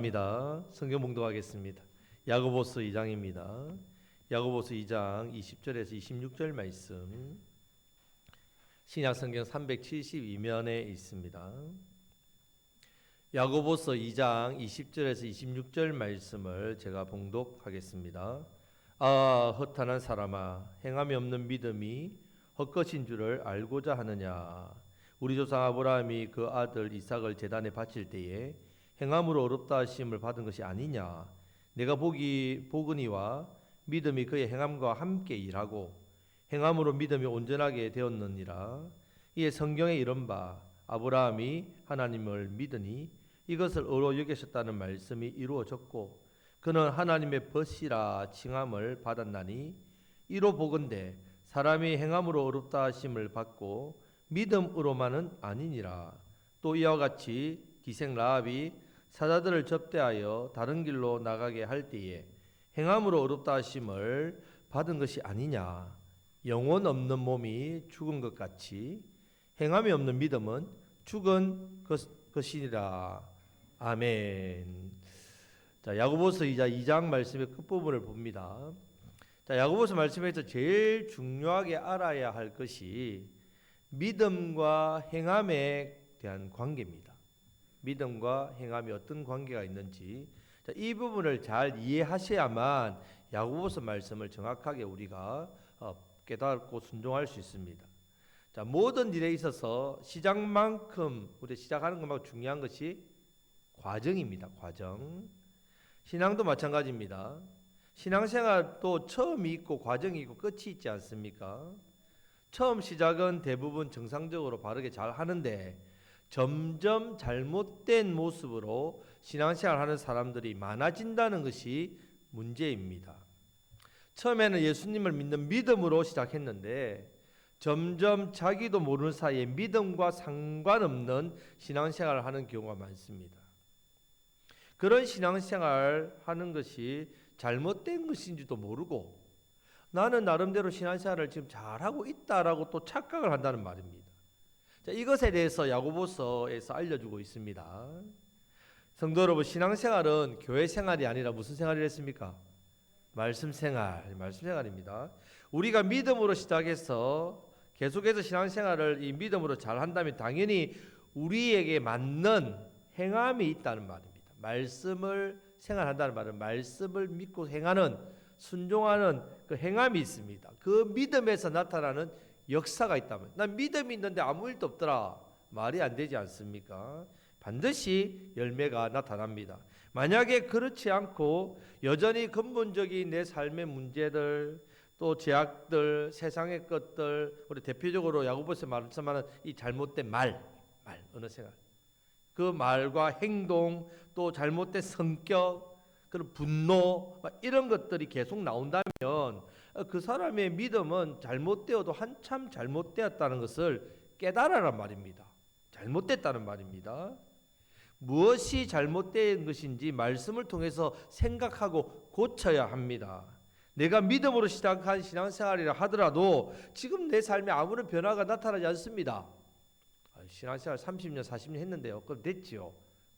입니다. 성경 봉독하겠습니다. 야고보서 2장입니다. 야고보서 2장 20절에서 26절 말씀, 신약 성경 372면에 있습니다. 야고보서 2장 20절에서 26절 말씀을 제가 봉독하겠습니다. 아, 허탄한 사람아, 행함이 없는 믿음이 헛것인 줄을 알고자 하느냐. 우리 조상 아브라함이 그 아들 이삭을 제단에 바칠 때에 행함으로 어렵다 하심을 받은 것이 아니냐. 내가 보거니와 믿음이 그의 행함과 함께 일하고 행함으로 믿음이 온전하게 되었느니라. 이에 성경에 이른 바 아브라함이 하나님을 믿으니 이것을 의로 여기셨다는 말씀이 이루어졌고 그는 하나님의 벗이라 칭함을 받았나니 이로 보건대 사람이 행함으로 어렵다 하심을 받고 믿음으로만은 아니니라. 또 이와 같이 기생 라합이 사자들을 접대하여 다른 길로 나가게 할 때에 행함으로 어렵다 하심을 받은 것이 아니냐. 영혼 없는 몸이 죽은 것 같이 행함이 없는 믿음은 죽은 것이니라. 아멘. 자, 야고보서 2장 말씀의 끝부분을 봅니다. 자, 야고보서 말씀에서 제일 중요하게 알아야 할 것이 믿음과 행함에 대한 관계입니다. 믿음과 행함이 어떤 관계가 있는지, 자, 이 부분을 잘 이해하셔야만 야고보서 말씀을 정확하게 우리가 깨닫고 순종할 수 있습니다. 자, 모든 일에 있어서 시작만큼 우리 시작하는 것만큼 중요한 것이 과정입니다. 과정. 신앙도 마찬가지입니다. 신앙생활도 처음이 있고 과정이 있고 끝이 있지 않습니까? 처음 시작은 대부분 정상적으로 바르게 잘 하는데 점점 잘못된 모습으로 신앙생활 하는 사람들이 많아진다는 것이 문제입니다. 처음에는 예수님을 믿는 믿음으로 시작했는데 점점 자기도 모르는 사이에 믿음과 상관없는 신앙생활을 하는 경우가 많습니다. 그런 신앙생활 하는 것이 잘못된 것인지도 모르고 나는 나름대로 신앙생활을 지금 잘하고 있다라고 또 착각을 한다는 말입니다. 자, 이것에 대해서 야고보서에서 알려주고 있습니다. 성도 여러분, 신앙생활은 교회 생활이 아니라 무슨 생활을 했습니까? 말씀 생활입니다. 우리가 믿음으로 시작해서 계속해서 신앙생활을 이 믿음으로 잘 한다면 당연히 우리에게 맞는 행함이 있다는 말입니다. 말씀을 생활한다는 말은 말씀을 믿고 행하는, 순종하는 그 행함이 있습니다. 그 믿음에서 나타나는 역사가 있다면, 난 믿음이 있는데 아무 일도 없더라, 말이 안 되지 않습니까? 반드시 열매가 나타납니다. 만약에 그렇지 않고 여전히 근본적인 내 삶의 문제들, 또 제약들, 세상의 것들, 우리 대표적으로 야고보서 말씀하는 이 잘못된 어느 생활, 그 말과 행동, 또 잘못된 성격, 그런 분노, 이런 것들이 계속 나온다면 그 사람의 믿음은 잘못되어도 한참 잘못되었다는 것을 깨달으란 말입니다. 잘못됐다는 말입니다. 무엇이 잘못된 것인지 말씀을 통해서 생각하고 고쳐야 합니다. 내가 믿음으로 시작한 신앙생활이라 하더라도 지금 내 삶에 아무런 변화가 나타나지 않습니다. 신앙생활 30년, 40년 했는데요. 그럼 됐지요.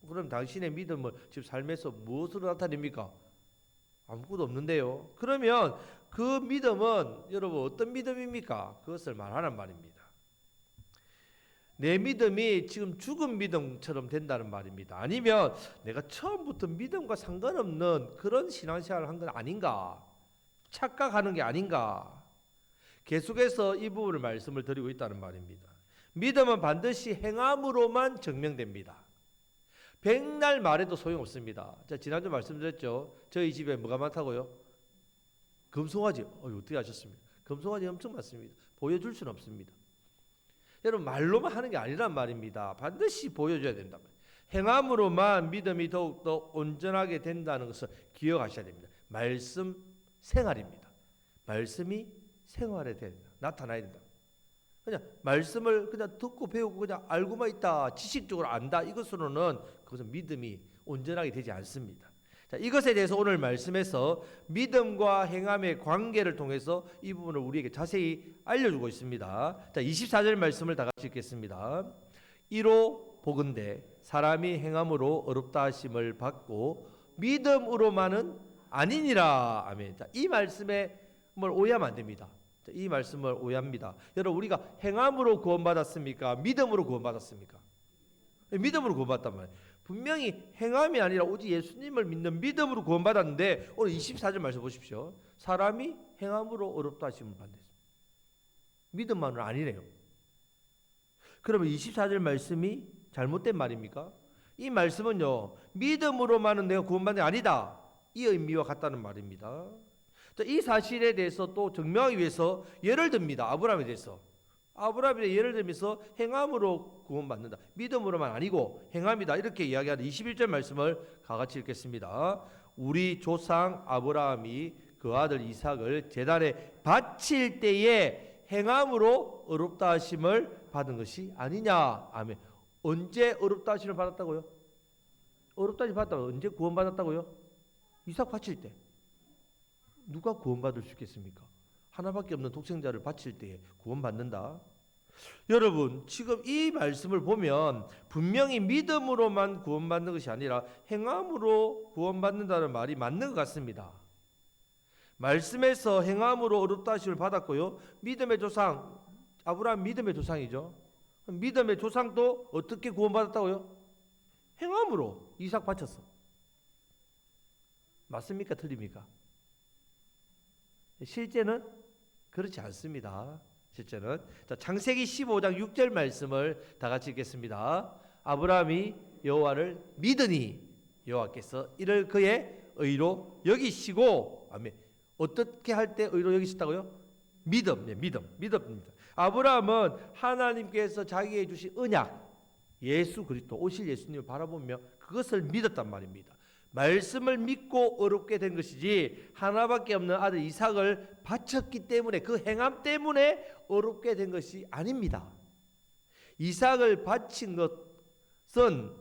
그럼 당신의 믿음을 지금 삶에서 무엇으로 나타냅니까? 아무것도 없는데요. 그러면 그 믿음은 여러분 어떤 믿음입니까? 그것을 말하란 말입니다. 내 믿음이 지금 죽은 믿음처럼 된다는 말입니다. 아니면 내가 처음부터 믿음과 상관없는 그런 신앙생활을 한 건 아닌가? 착각하는 게 아닌가? 계속해서 이 부분을 말씀을 드리고 있다는 말입니다. 믿음은 반드시 행함으로만 증명됩니다. 백날 말해도 소용없습니다. 자, 지난주 말씀드렸죠. 저희 집에 뭐가 많다고요? 금송아지. 어떻게 아셨습니까? 금송아지 엄청 많습니다. 보여줄 수는 없습니다. 여러분, 말로만 하는 게 아니란 말입니다. 반드시 보여줘야 된다. 행함으로만 믿음이 더욱더 온전하게 된다는 것을 기억하셔야 됩니다. 말씀 생활입니다. 말씀이 생활에 나타나야 된다. 그냥 말씀을 그냥 듣고 배우고 그냥 알고만 있다, 지식적으로 안다, 이것으로는 그것은 믿음이 온전하게 되지 않습니다. 자, 이것에 대해서 오늘 말씀에서 믿음과 행함의 관계를 통해서 이 부분을 우리에게 자세히 알려주고 있습니다. 자, 24절 말씀을 다 같이 읽겠습니다. 이로 보건대 사람이 행함으로 어렵다 하심을 받고 믿음으로만은 아니니라. 아멘. 자, 이 말씀에 뭘 오해하면 안 됩니다. 자, 이 말씀을 오해합니다. 여러분, 우리가 행함으로 구원받았습니까? 믿음으로 구원받았습니까? 믿음으로 구원받았단 말이에요. 분명히 행함이 아니라 오직 예수님을 믿는 믿음으로 구원받았는데 오늘 24절 말씀 보십시오. 사람이 행함으로 어렵다 하심을 받았습니다. 믿음만은 아니래요. 그러면 24절 말씀이 잘못된 말입니까? 이 말씀은요, 믿음으로만은 내가 구원받는 게 아니다, 이 의미와 같다는 말입니다. 자, 이 사실에 대해서 또 증명하기 위해서 예를 듭니다. 아브라함에 대해서. 아브라함에 예를 들면서 행함으로 구원받는다, 믿음으로만 아니고 행함이다, 이렇게 이야기하는 21절 말씀을 같이 읽겠습니다. 우리 조상 아브라함이 그 아들 이삭을 제단에 바칠 때에 행함으로 어렵다 하심을 받은 것이 아니냐. 아멘. 언제 어렵다 하심을 받았다고요? 어렵다 하심을 받았다고 언제 구원받았다고요? 이삭 바칠 때. 누가 구원받을 수 있겠습니까? 하나밖에 없는 독생자를 바칠 때에 구원받는다. 여러분, 지금 이 말씀을 보면 분명히 믿음으로만 구원받는 것이 아니라 행함으로 구원받는다는 말이 맞는 것 같습니다. 말씀에서 행함으로 어렵다 하심을 받았고요, 믿음의 조상 아브라함, 믿음의 조상이죠. 믿음의 조상도 어떻게 구원받았다고요? 행함으로 이삭 바쳤어. 맞습니까? 틀립니까? 실제는 그렇지 않습니다. 실제는. 자, 창세기 15장 6절 말씀을 다 같이 읽겠습니다. 아브라함이 여호와를 믿으니 여호와께서 이를 그의 의로 여기시고. 아멘. 어떻게 할 때 의로 여기셨다고요? 믿음. 네, 믿음입니다. 아브라함은 하나님께서 자기에게 주신 언약, 예수 그리스도, 오실 예수님을 바라보며 그것을 믿었단 말입니다. 말씀을 믿고 어렵게 된 것이지 하나밖에 없는 아들 이삭을 바쳤기 때문에, 그 행함 때문에 어렵게 된 것이 아닙니다. 이삭을 바친 것은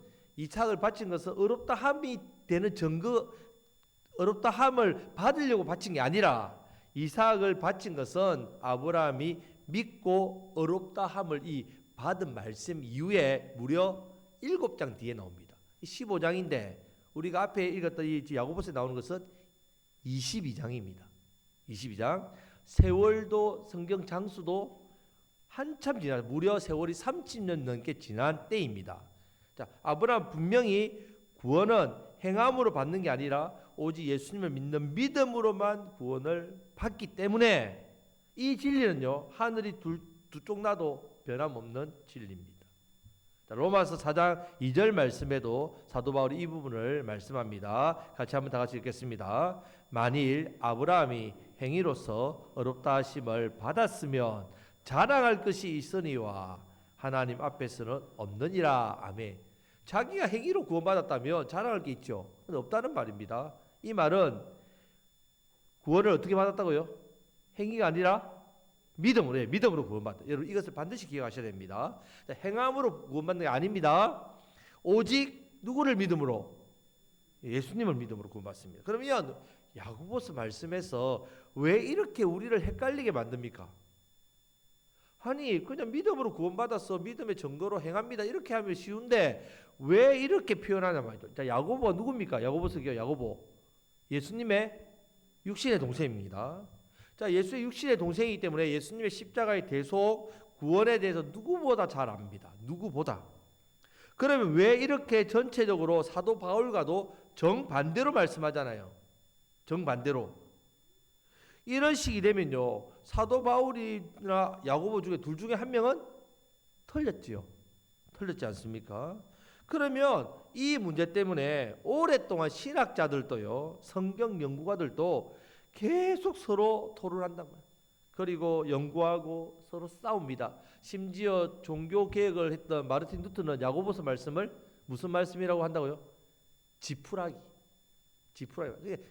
어렵다 함이 되는 증거, 어렵다 함을 받으려고 바친 게 아니라, 이삭을 바친 것은 아브라함이 믿고 어렵다 함을 이 받은 말씀 이후에 무려 7장 뒤에 나옵니다. 15장인데 우리가 앞에 읽었던 이 야고보서에 나오는 것은 22장입니다. 22장. 세월도, 성경 장수도 한참 지난, 무려 세월이 30년 넘게 지난 때입니다. 자, 아브라함 분명히 구원은 행함으로 받는 게 아니라 오직 예수님을 믿는 믿음으로만 구원을 받기 때문에 이 진리는요, 하늘이 두 쪽 나도 변함없는 진리입니다. 로마서 4장 2절 말씀에도 사도 바울이 이 부분을 말씀합니다. 같이 한번 다 같이 읽겠습니다. 만일 아브라함이 행위로서 어렵다 하심을 받았으면 자랑할 것이 있으니와 하나님 앞에서는 없느니라. 아멘. 자기가 행위로 구원받았다면 자랑할 게 있죠. 근데 없다는 말입니다. 이 말은 구원을 어떻게 받았다고요? 행위가 아니라 믿음으로 구원받다. 여러분, 이것을 반드시 기억하셔야 됩니다. 행함으로 구원받는 게 아닙니다. 오직 누구를 믿음으로? 예수님을 믿음으로 구원받습니다. 그러면 야고보서 말씀에서 왜 이렇게 우리를 헷갈리게 만듭니까? 아니, 그냥 믿음으로 구원받았어, 믿음의 증거로 행합니다, 이렇게 하면 쉬운데 왜 이렇게 표현하냐 말이죠. 자, 야고보가 누굽니까? 야고보서기요, 야고보. 예수님의 육신의 동생입니다. 자, 예수의 육신의 동생이기 때문에 예수님의 십자가의 대속, 구원에 대해서 누구보다 잘 압니다. 누구보다. 그러면 왜 이렇게 전체적으로 사도 바울과도 정반대로 말씀하잖아요. 정반대로. 이런 식이 되면요, 사도 바울이나 야고보 중에 둘 중에 한 명은 틀렸지요. 틀렸지 않습니까? 그러면 이 문제 때문에 오랫동안 신학자들도요, 성경 연구가들도 계속 서로 토론한단 말이에요. 그리고 연구하고 서로 싸웁니다. 심지어 종교 개혁을 했던 마르틴 루터는 야고보서 말씀을 무슨 말씀이라고 한다고요? 지푸라기.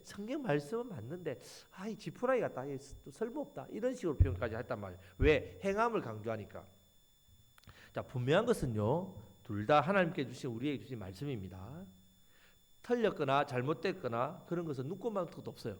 성경 말씀은 맞는데 이 지푸라기 같다, 쓸모없다, 이런 식으로 표현까지 했단 말이에요. 왜? 행함을 강조하니까. 자, 분명한 것은요, 둘 다 하나님께 주신, 우리에게 주신 말씀입니다. 틀렸거나 잘못됐거나 그런 것은 누구만큼도 없어요.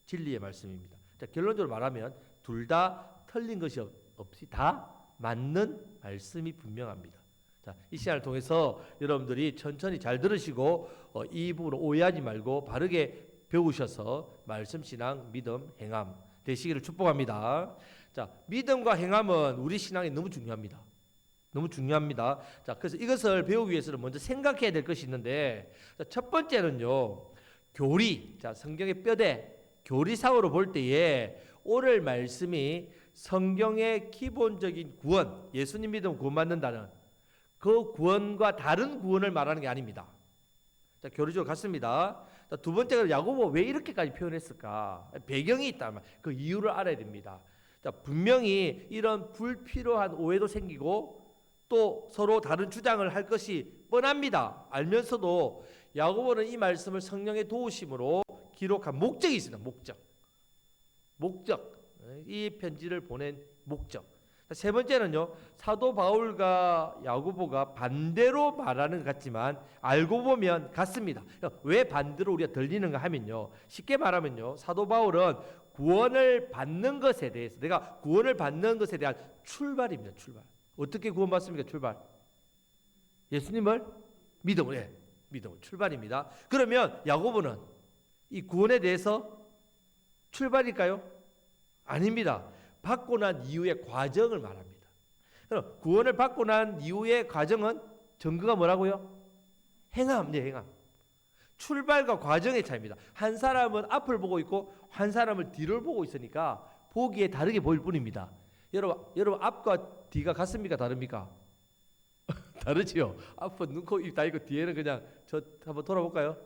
진리의 말씀입니다. 자, 결론적으로 말하면 둘 다 틀린 것이 없이 다 맞는 말씀이 분명합니다. 자, 이 시간을 통해서 여러분들이 천천히 잘 들으시고 이 부분을 오해하지 말고 바르게 배우셔서 말씀, 신앙, 믿음, 행함 되시기를 축복합니다. 자, 믿음과 행함은 우리 신앙에 너무 중요합니다. 너무 중요합니다. 자, 그래서 이것을 배우기 위해서는 먼저 생각해야 될 것이 있는데, 자, 첫 번째는요, 교리. 자, 성경의 뼈대, 교리상으로 볼 때에 오늘 말씀이 성경의 기본적인 구원, 예수님 믿으면 구원받는다는 그 구원과 다른 구원을 말하는 게 아닙니다. 자, 교리적으로 같습니다. 자, 두 번째가 야고보 왜 이렇게까지 표현했을까? 배경이 있다면 그 이유를 알아야 됩니다. 자, 분명히 이런 불필요한 오해도 생기고 또 서로 다른 주장을 할 것이 뻔합니다. 알면서도 야고보는 이 말씀을 성령의 도우심으로 기록한 목적이 있습니다. 목적. 이 편지를 보낸 목적. 세 번째는요, 사도 바울과 야고보가 반대로 말하는 것 같지만 알고 보면 같습니다. 왜 반대로 우리가 들리는가 하면요, 쉽게 말하면요, 사도 바울은 구원을 받는 것에 대해서, 내가 구원을 받는 것에 대한 출발입니다. 출발. 어떻게 구원받습니까? 출발. 예수님을 믿음으로, 믿음으로 출발입니다. 그러면 야고보는 이 구원에 대해서 출발일까요? 아닙니다. 받고 난 이후의 과정을 말합니다. 그럼 구원을 받고 난 이후의 과정은 증거가 뭐라고요? 행함, 행함. 출발과 과정의 차이입니다. 한 사람은 앞을 보고 있고 한 사람은 뒤를 보고 있으니까 보기에 다르게 보일 뿐입니다. 여러분 앞과 뒤가 같습니까? 다릅니까? 다르지요. 앞은 눈, 코, 입 다 있고 뒤에는 그냥 저 한번 돌아볼까요?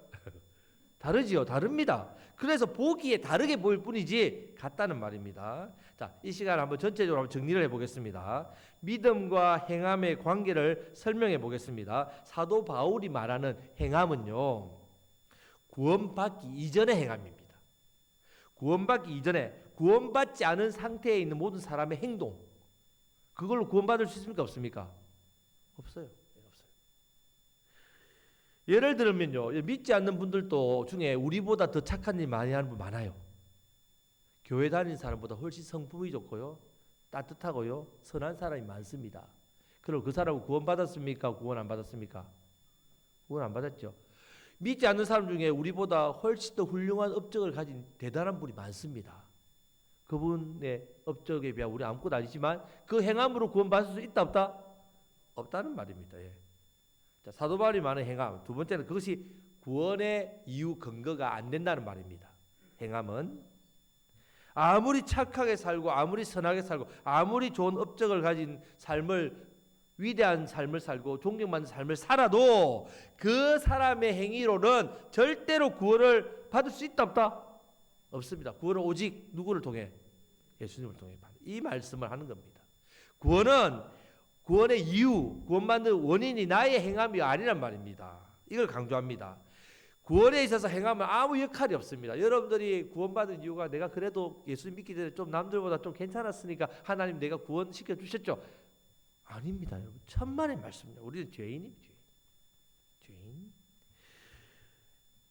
다르지요. 다릅니다. 그래서 보기에 다르게 보일 뿐이지 같다는 말입니다. 자, 이 시간을 한번 전체적으로 한번 정리를 해보겠습니다. 믿음과 행함의 관계를 설명해 보겠습니다. 사도 바울이 말하는 행함은요, 구원받기 이전의 행함입니다. 구원받기 이전에 구원받지 않은 상태에 있는 모든 사람의 행동, 그걸로 구원받을 수 있습니까? 없습니까? 없어요. 예를 들면요, 믿지 않는 분들도 중에 우리보다 더 착한 일 많이 하는 분 많아요. 교회 다니는 사람보다 훨씬 성품이 좋고요, 따뜻하고요, 선한 사람이 많습니다. 그럼 그 사람은 구원받았습니까? 구원 안 받았습니까? 구원 안 받았죠. 믿지 않는 사람 중에 우리보다 훨씬 더 훌륭한 업적을 가진 대단한 분이 많습니다. 그분의 업적에 비하면 우리 아무것도 아니지만 그 행함으로 구원받을 수 있다 없다? 없다는 말입니다. 예. 자, 사도 바울이 말하는 행함, 두 번째는 그것이 구원의 이유 근거가 안 된다는 말입니다. 행함은 아무리 착하게 살고 아무리 선하게 살고 아무리 좋은 업적을 가진 삶을, 위대한 삶을 살고 존경받는 삶을 살아도 그 사람의 행위로는 절대로 구원을 받을 수 있다 없다? 없습니다. 구원은 오직 누구를 통해? 예수님을 통해 받는, 이 말씀을 하는 겁니다. 구원의 이유, 구원받는 원인이 나의 행함이 아니란 말입니다. 이걸 강조합니다. 구원에 있어서 행함은 아무 역할이 없습니다. 여러분들이 구원받은 이유가 내가 그래도 예수님 믿기 전에 좀 남들보다 좀 괜찮았으니까 하나님 내가 구원시켜 주셨죠. 아닙니다. 여러분, 천만의 말씀입니다. 우리는 죄인입니다. 죄인.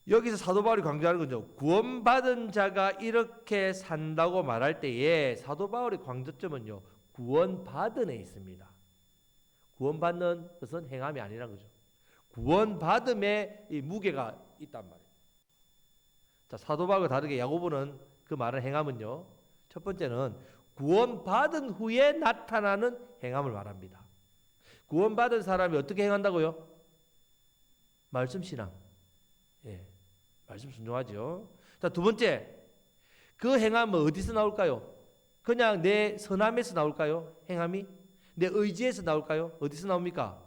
여기서 사도 바울이 강조하는 건요, 구원받은 자가 이렇게 산다고 말할 때에 사도 바울의 강조점은요, 구원받은 에 있습니다. 구원받는 것은 행함이 아니라는 거죠. 구원받음에 이 무게가 있단 말이에요. 자, 사도 바울과 다르게 야고보는 그 말을 행함은요, 첫 번째는 구원받은 후에 나타나는 행함을 말합니다. 구원받은 사람이 어떻게 행한다고요? 말씀 신앙. 예, 말씀 순종하죠. 자, 두 번째, 그 행함은 어디서 나올까요? 그냥 내 선함에서 나올까요? 행함이? 내 의지에서 나올까요? 어디서 나옵니까?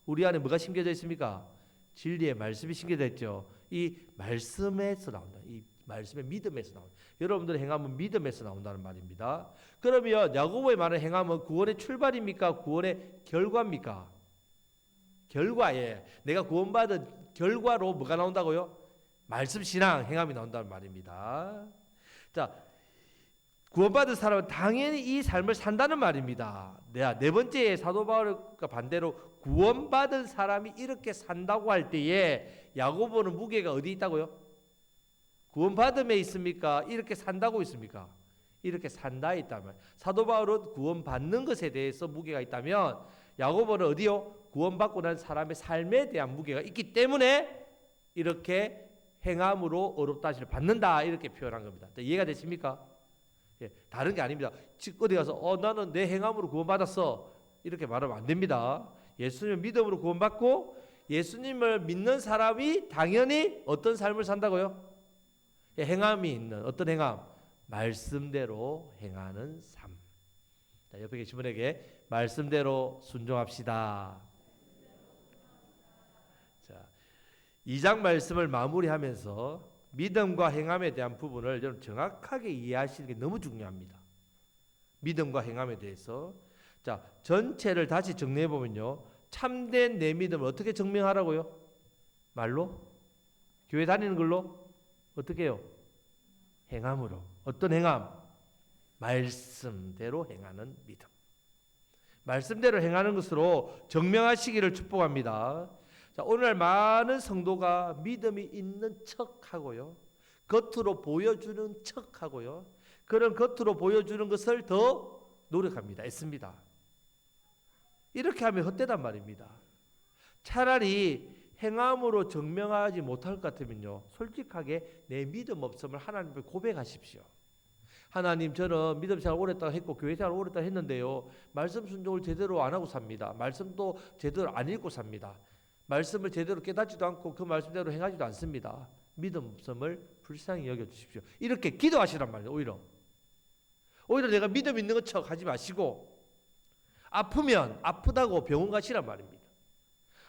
우리 안에 뭐가 심겨져 있습니까? 진리의 말씀이 심겨져 있죠. 이 말씀에서 나온다. 이 말씀의 믿음에서 나온다. 여러분들의 행함은 믿음에서 나온다는 말입니다. 그러면 야고보의 말하는 행함은 구원의 출발입니까? 구원의 결과입니까? 결과에 내가 구원받은 결과로 뭐가 나온다고요? 말씀, 신앙, 행함이 나온다는 말입니다. 자, 구원받은 사람은 당연히 이 삶을 산다는 말입니다. 네 번째, 사도 바울과 반대로 구원받은 사람이 이렇게 산다고 할 때에 야고보는 무게가 어디 있다고요? 구원받음에 있습니까? 이렇게 산다고 있습니까? 이렇게 산다에 있다면, 사도 바울은 구원받는 것에 대해서 무게가 있다면 야고보는 어디요? 구원받고 난 사람의 삶에 대한 무게가 있기 때문에 이렇게 행함으로 의롭다 하심을 받는다 이렇게 표현한 겁니다. 이해가 되십니까? 예, 다른 게 아닙니다. 즉 어디 가서 나는 내 행함으로 구원받았어 이렇게 말하면 안 됩니다. 예수님을 믿음으로 구원받고 예수님을 믿는 사람이 당연히 어떤 삶을 산다고요? 예, 행함이 있는 어떤 행함? 말씀대로 행하는 삶. 자, 옆에 계신 분에게 말씀대로 순종합시다. 자, 2장 말씀을 마무리하면서 믿음과 행함에 대한 부분을 좀 정확하게 이해하시는 게 너무 중요합니다. 믿음과 행함에 대해서. 자, 전체를 다시 정리해 보면요. 참된 내 믿음을 어떻게 증명하라고요? 말로? 교회 다니는 걸로? 어떻게 해요? 행함으로. 어떤 행함? 말씀대로 행하는 믿음. 말씀대로 행하는 것으로 증명하시기를 축복합니다. 자, 오늘 많은 성도가 믿음이 있는 척하고요. 겉으로 보여주는 척하고요. 그런 겉으로 보여주는 것을 더 노력합니다. 애씁니다. 이렇게 하면 헛되단 말입니다. 차라리 행함으로 증명하지 못할 것 같으면요. 솔직하게 내 믿음 없음을 하나님께 고백하십시오. 하나님, 저는 믿음 생활 오랫동안 했고 교회 생활 오랫동안 했는데요. 말씀 순종을 제대로 안 하고 삽니다. 말씀도 제대로 안 읽고 삽니다. 말씀을 제대로 깨닫지도 않고 그 말씀대로 행하지도 않습니다. 믿음 없음을 불쌍히 여겨주십시오. 이렇게 기도하시란 말이에요. 오히려 내가 믿음 있는 것 척 하지 마시고 아프면 아프다고 병원 가시란 말입니다.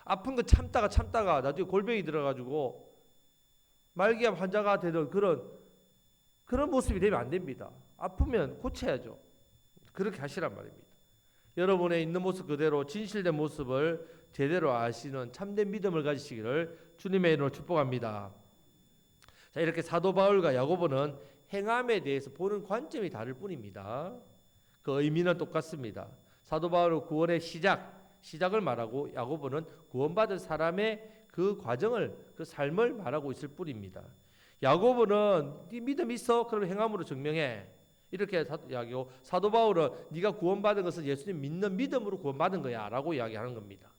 아픈 거 참다가 나중에 골병이 들어가지고 말기암 환자가 되는 그런 모습이 되면 안 됩니다. 아프면 고쳐야죠. 그렇게 하시란 말입니다. 여러분의 있는 모습 그대로 진실된 모습을 제대로 아시는 참된 믿음을 가지시기를 주님의 이름으로 축복합니다. 자, 이렇게 사도 바울과 야고보는 행함에 대해서 보는 관점이 다를 뿐입니다. 그 의미는 똑같습니다. 사도 바울은 구원의 시작을 말하고 야고보는 구원받은 사람의 그 과정을, 그 삶을 말하고 있을 뿐입니다. 야고보는 네 믿음 있어? 그럼 행함으로 증명해. 이렇게 이야기하고 사도 바울은 네가 구원받은 것은 예수님 믿는 믿음으로 구원받은 거야 라고 이야기하는 겁니다.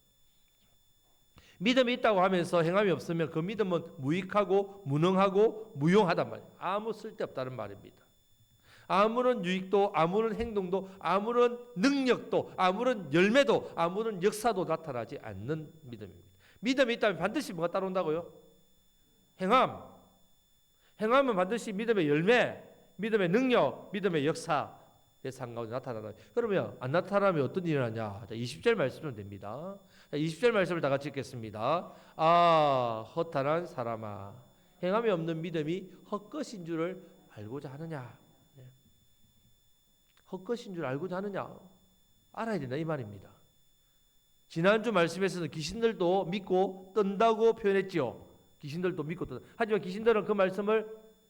믿음이 있다고 하면서 행함이 없으면 그 믿음은 무익하고 무능하고 무용하단 말이에요. 아무 쓸데없다는 말입니다. 아무런 유익도 아무런 행동도 아무런 능력도 아무런 열매도 아무런 역사도 나타나지 않는 믿음입니다. 믿음이 있다면 반드시 뭐가 따라온다고요? 행함은 반드시 믿음의 열매, 믿음의 능력, 믿음의 역사 내 삶 가운데 나타나다. 그러면 안 나타나면 어떤 일이 일어나냐? 20절 말씀은 됩니다. 20절 말씀을 다 같이 읽겠습니다. 허탄한 사람아, 행함이 없는 믿음이 헛것인 줄을 알고자 하느냐? 헛것인 줄 알고자 하느냐? 알아야 된다 이 말입니다. 지난주 말씀에서는 귀신들도 믿고 뜬다고 표현했지요. 귀신들도 믿고 뜬다. 하지만 귀신들은 그 말씀을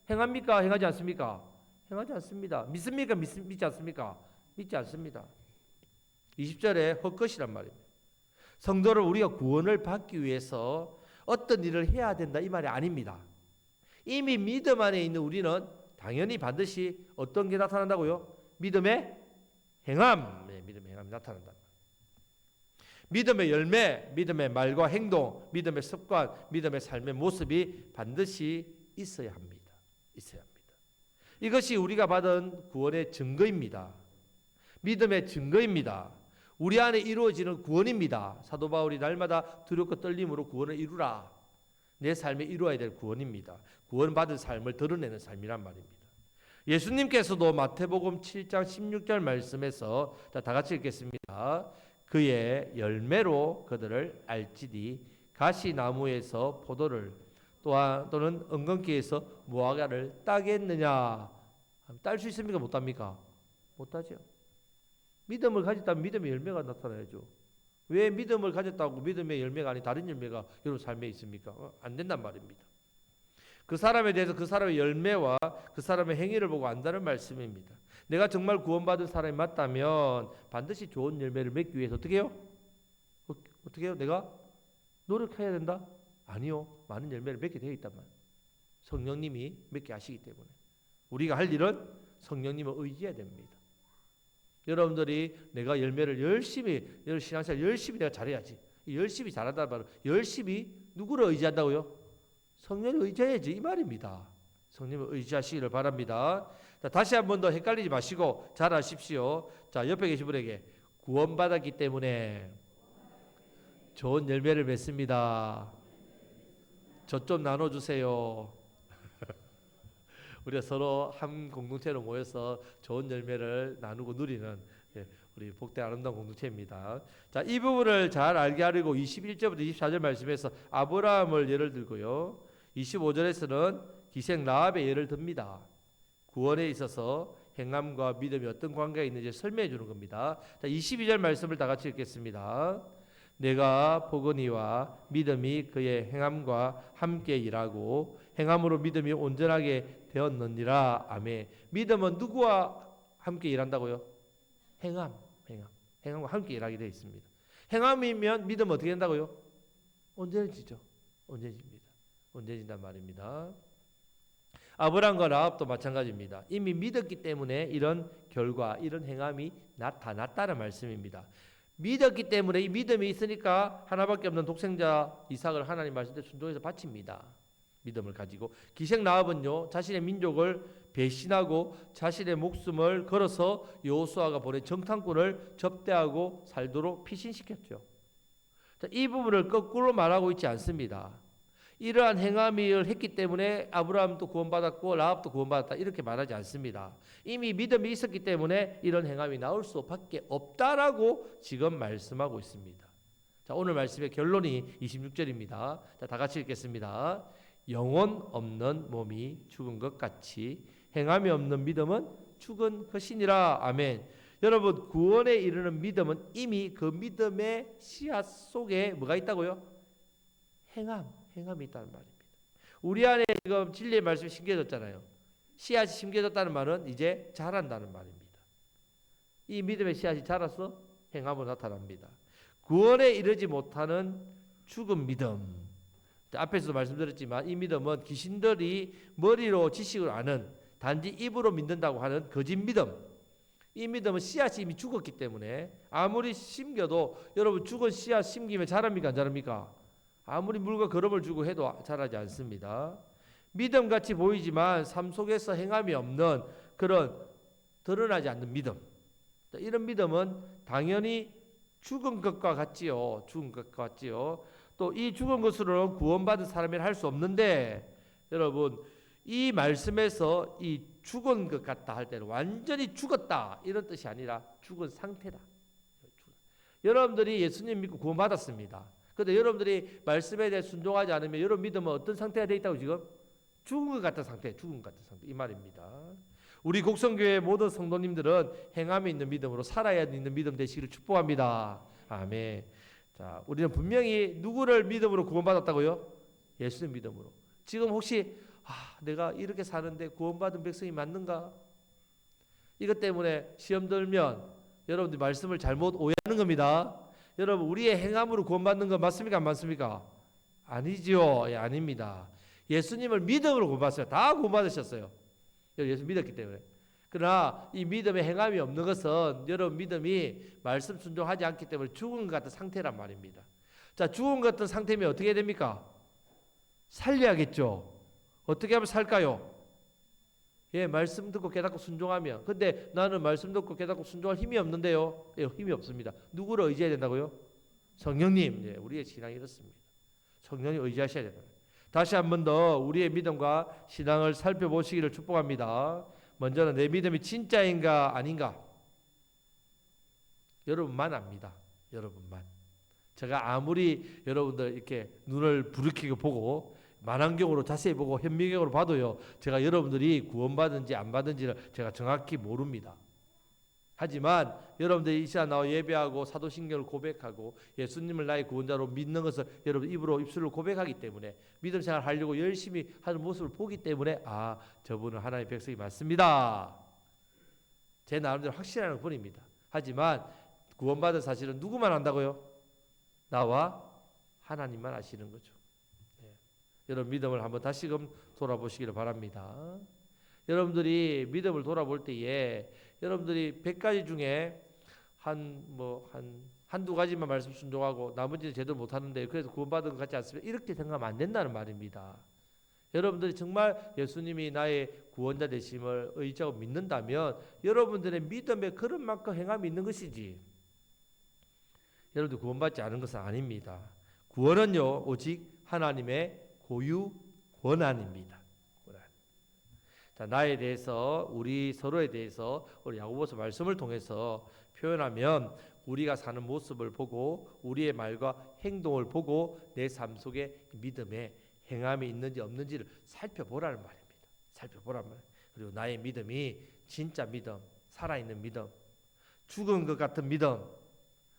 행합니까? 행하지 않습니까? 행하지 않습니다. 믿습니까? 믿지 않습니까? 믿지 않습니다. 20절에 헛것이란 말입니다. 성도를 우리가 구원을 받기 위해서 어떤 일을 해야 된다 이 말이 아닙니다. 이미 믿음 안에 있는 우리는 당연히 반드시 어떤 게 나타난다고요? 믿음의 행함, 믿음의 행함이 나타난다. 믿음의 열매, 믿음의 말과 행동, 믿음의 습관, 믿음의 삶의 모습이 반드시 있어야 합니다. 있어야 합니다. 이것이 우리가 받은 구원의 증거입니다. 믿음의 증거입니다. 우리 안에 이루어지는 구원입니다. 사도 바울이 날마다 두렵고 떨림으로 구원을 이루라. 내 삶에 이루어야 될 구원입니다. 구원받은 삶을 드러내는 삶이란 말입니다. 예수님께서도 마태복음 7장 16절 말씀에서 다 같이 읽겠습니다. 그의 열매로 그들을 알지니 가시나무에서 포도를 또는 엉겅퀴에서 무화과를 따겠느냐? 딸 수 있습니까? 못 땁니까? 못 따죠. 믿음을 가졌다면 믿음의 열매가 나타나야죠. 왜 믿음을 가졌다고 믿음의 열매가 아닌 다른 열매가 여러분 삶에 있습니까? 안 된단 말입니다. 그 사람에 대해서 그 사람의 열매와 그 사람의 행위를 보고 안다는 말씀입니다. 내가 정말 구원받은 사람이 맞다면 반드시 좋은 열매를 맺기 위해서 어떻게 해요? 어떻게 해요? 내가 노력해야 된다? 아니요. 많은 열매를 맺게 되어 있단 말이에요. 성령님이 맺게 하시기 때문에. 우리가 할 일은 성령님을 의지해야 됩니다. 여러분들이 내가 열매를 열심히 신앙생활 열심히 내가 잘해야지. 열심히 잘한다는 말은 열심히 누구를 의지한다고요? 성령을 의지해야지 이 말입니다. 성령을 의지하시기를 바랍니다. 자, 다시 한 번 더 헷갈리지 마시고 잘 아십시오. 자, 옆에 계신 분에게 구원받았기 때문에 좋은 열매를 맺습니다. 저 좀 나눠주세요. 우리가 서로 한 공동체로 모여서 좋은 열매를 나누고 누리는 우리 복된 아름다운 공동체입니다. 자, 이 부분을 잘 알게 하려고 21절부터 24절 말씀에서 아브라함을 예를 들고요. 25절에서는 기생 라합의 예를 듭니다. 구원에 있어서 행함과 믿음이 어떤 관계가 있는지 설명해 주는 겁니다. 자, 22절 말씀을 다 같이 읽겠습니다. 내가 보거니와 믿음이 그의 행함과 함께 일하고 행함으로 믿음이 온전하게 되었느니라. 아멘. 믿음은 누구와 함께 일한다고요? 행함과 함께 일하게 되어 있습니다. 행함이면 믿음은 어떻게 된다고요? 온전해지죠. 온전해진단 말입니다. 아브라함과 라합도 마찬가지입니다. 이미 믿었기 때문에 이런 결과, 이런 행함이 나타났다는 말씀입니다. 믿었기 때문에 이 믿음이 있으니까 하나밖에 없는 독생자 이삭을 하나님 말씀대로 순종해서 바칩니다. 믿음을 가지고 기생 라합은요 자신의 민족을 배신하고 자신의 목숨을 걸어서 여호수아가 보낸 정탐꾼을 접대하고 살도록 피신시켰죠. 자, 이 부분을 거꾸로 말하고 있지 않습니다. 이러한 행함을 했기 때문에 아브라함도 구원받았고 라합도 구원받았다 이렇게 말하지 않습니다. 이미 믿음이 있었기 때문에 이런 행함이 나올 수밖에 없다라고 지금 말씀하고 있습니다. 자, 오늘 말씀의 결론이 26절입니다. 자, 다 같이 읽겠습니다. 영혼 없는 몸이 죽은 것 같이 행함이 없는 믿음은 죽은 것이니라. 아멘. 여러분, 구원에 이르는 믿음은 이미 그 믿음의 씨앗 속에 뭐가 있다고요? 행함이 있다는 말입니다. 우리 안에 지금 진리의 말씀이 심겨졌잖아요. 씨앗이 심겨졌다는 말은 이제 자란다는 말입니다. 이 믿음의 씨앗이 자라서 행함으로 나타납니다. 구원에 이르지 못하는 죽은 믿음. 앞에서도 말씀드렸지만 이 믿음은 귀신들이 머리로 지식을 아는 단지 입으로 믿는다고 하는 거짓 믿음. 이 믿음은 씨앗이 이미 죽었기 때문에 아무리 심겨도 여러분 죽은 씨앗 심기면 자랍니까 안 자랍니까? 아무리 물과 거름을 주고 해도 자라지 않습니다. 믿음같이 보이지만 삶 속에서 행함이 없는 그런 드러나지 않는 믿음. 이런 믿음은 당연히 죽은 것과 같지요. 또 이 죽은 것으로는 구원받은 사람이 할 수 없는데 여러분 이 말씀에서 이 죽은 것 같다 할 때는 완전히 죽었다 이런 뜻이 아니라 죽은 상태다. 여러분들이 예수님 믿고 구원받았습니다. 그런데 여러분들이 말씀에 대해 순종하지 않으면 여러분 믿음은 어떤 상태가 되어 있다고 지금? 죽은 것 같은 상태 이 말입니다. 우리 곡성교회 모든 성도님들은 행함이 있는 믿음으로 살아야 있는 믿음 되시기를 축복합니다. 아멘. 자, 우리는 분명히 누구를 믿음으로 구원받았다고요? 예수님 믿음으로. 지금 혹시 내가 이렇게 사는데 구원받은 백성이 맞는가? 이것 때문에 시험 들면 여러분들 말씀을 잘못 오해하는 겁니다. 여러분 우리의 행함으로 구원받는 거 맞습니까? 안 맞습니까? 아니지요. 예, 아닙니다. 예수님을 믿음으로 구원받았어요. 다 구원받으셨어요. 예수 믿었기 때문에. 그러나 이 믿음의 행함이 없는 것은 여러분 믿음이 말씀 순종하지 않기 때문에 죽은 것 같은 상태란 말입니다. 자, 죽은 것 같은 상태면 어떻게 됩니까? 살려야겠죠. 어떻게 하면 살까요? 예, 말씀 듣고 깨닫고 순종하면. 근데 나는 말씀 듣고 깨닫고 순종할 힘이 없는데요. 예, 힘이 없습니다. 누구를 의지해야 된다고요? 성령님. 예, 우리의 신앙이 이렇습니다. 성령님 의지하셔야 된다. 다시 한 번 더 우리의 믿음과 신앙을 살펴보시기를 축복합니다. 먼저는 내 믿음이 진짜인가 아닌가? 여러분만 압니다. 여러분만. 제가 아무리 여러분들 이렇게 눈을 부르키고 보고 만안경으로 자세히 보고 현미경으로 봐도요. 제가 여러분들이 구원받은지 안 받은지를 제가 정확히 모릅니다. 하지만 여러분들이 이 시간 나와 예배하고 사도신경을 고백하고 예수님을 나의 구원자로 믿는 것을 여러분 입술로 고백하기 때문에 믿음 생활 하려고 열심히 하는 모습을 보기 때문에 저분은 하나님의 백성이 맞습니다. 제 나름대로 확신하는 분입니다. 하지만 구원받은 사실은 누구만 안다고요? 나와 하나님만 아시는 거죠. 네. 여러분 믿음을 한번 다시금 돌아보시기를 바랍니다. 여러분들이 믿음을 돌아볼 때에 여러분들이 100가지 중에 한두 가지만 말씀 순종하고 나머지는 제대로 못하는데 그래서 구원받은 것 같지 않습니까? 이렇게 생각하면 안 된다는 말입니다. 여러분들이 정말 예수님이 나의 구원자 되심을 의지하고 믿는다면 여러분들의 믿음에 그런 만큼 행함이 있는 것이지, 여러분들 구원받지 않은 것은 아닙니다. 구원은요 오직 하나님의 고유 권한입니다. 권한. 자, 나에 대해서 우리 서로에 대해서 우리 야고보서 말씀을 통해서 표현하면 우리가 사는 모습을 보고 우리의 말과 행동을 보고 내 삶 속에 믿음의 행함이 있는지 없는지를 살펴보라는 말입니다. 살펴보라는 말. 그리고 나의 믿음이 진짜 믿음, 살아있는 믿음, 죽은 것 같은 믿음,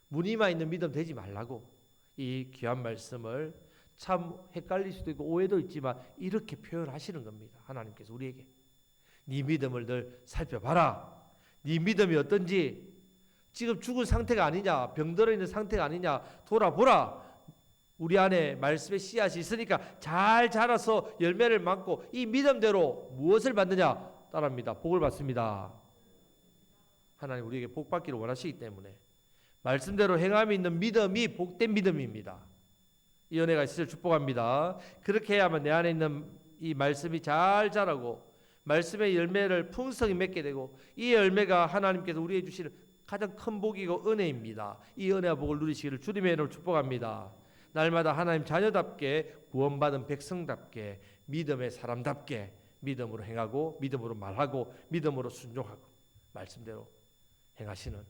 무늬만 있는 믿음 되지 말라고 이 귀한 말씀을, 참 헷갈릴 수도 있고 오해도 있지만 이렇게 표현하시는 겁니다. 하나님께서 우리에게 네 믿음을 늘 살펴봐라. 네 믿음이 어떤지, 지금 죽은 상태가 아니냐, 병들어 있는 상태가 아니냐 돌아보라. 우리 안에 말씀의 씨앗이 있으니까 잘 자라서 열매를 맺고 이 믿음대로 무엇을 받느냐? 따라합니다. 복을 받습니다. 하나님 우리에게 복 받기를 원하시기 때문에 말씀대로 행함이 있는 믿음이 복된 믿음입니다. 이 은혜가 있으시길 축복합니다. 그렇게 해야만 내 안에 있는 이 말씀이 잘 자라고 말씀의 열매를 풍성히 맺게 되고 이 열매가 하나님께서 우리에게 주시는 가장 큰 복이고 은혜입니다. 이 은혜와 복을 누리시기를 주님의 이름으로 축복합니다. 날마다 하나님 자녀답게 구원받은 백성답게 믿음의 사람답게 믿음으로 행하고 믿음으로 말하고 믿음으로 순종하고 말씀대로 행하시는,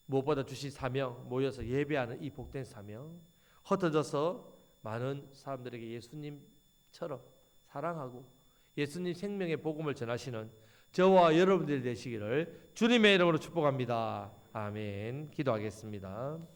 무엇보다 주신 사명, 모여서 예배하는 이 복된 사명, 흩어져서 많은 사람들에게 예수님처럼 사랑하고 예수님 생명의 복음을 전하시는 저와 여러분들이 되시기를 주님의 이름으로 축복합니다. 아멘. 기도하겠습니다.